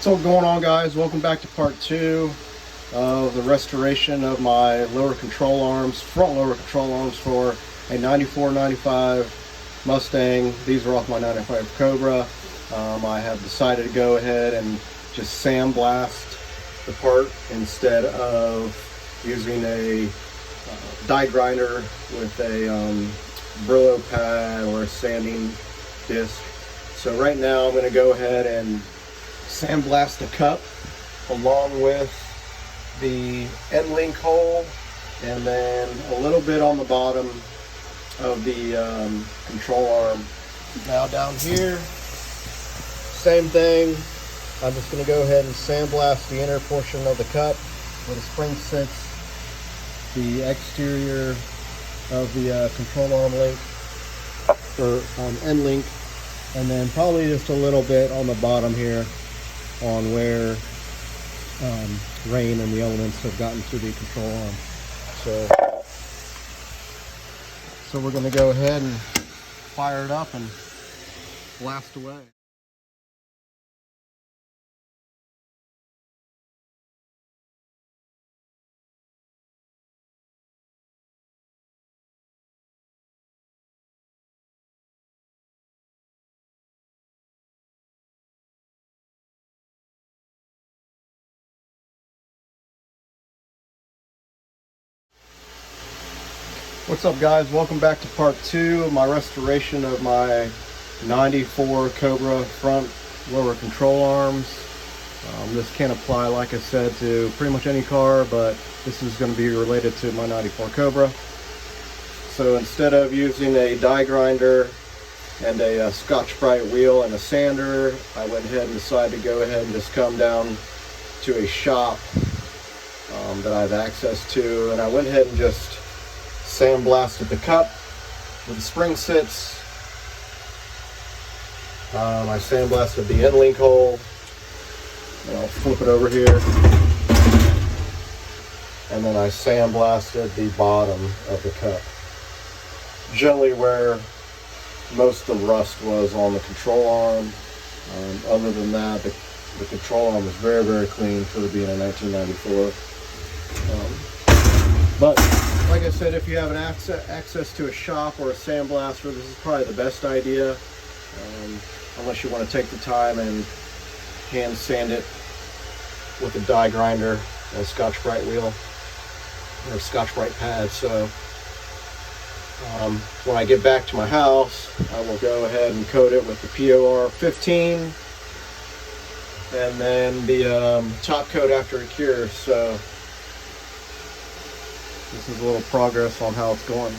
What's going on, guys? Welcome back to part 2 of the restoration of my lower control arms, front lower control arms for a 94-95 Mustang. These are off my 95 Cobra. I have decided to go ahead and just sandblast the part instead of using a die grinder with a Brillo pad or a sanding disc. So right now I'm going to go ahead and sandblast the cup along with the end link hole, and then a little bit on the bottom of the control arm. Now down here, same thing. I'm just going to go ahead and sandblast the inner portion of the cup where the spring sits, the exterior of the control arm link or end link, and then probably just a little bit on the bottom here on where rain and the elements have gotten to the control arm. So we're going to go ahead and fire it up and blast away. What's up, guys? Welcome back to part 2 of my restoration of my 94 Cobra front lower control arms. This can apply, like I said, to pretty much any car, but this is going to be related to my 94 Cobra. So instead of using a die grinder and a Scotch-Brite wheel and a sander, I went ahead and decided to go ahead and just come down to a shop that I have access to, and I went ahead and just sandblasted the cup where the spring sits. I sandblasted the end link hole, and I'll flip it over here, and then I sandblasted the bottom of the cup, generally where most of the rust was on the control arm. Other than that, the control arm was very, very clean for it being a 1994. But like I said, if you have an access to a shop or a sandblaster, this is probably the best idea, unless you want to take the time and hand sand it with a die grinder and a Scotch-Brite wheel or a Scotch-Brite pad. So when I get back to my house, I will go ahead and coat it with the POR 15 and then the top coat after it cures. So this is a little progress on how it's going.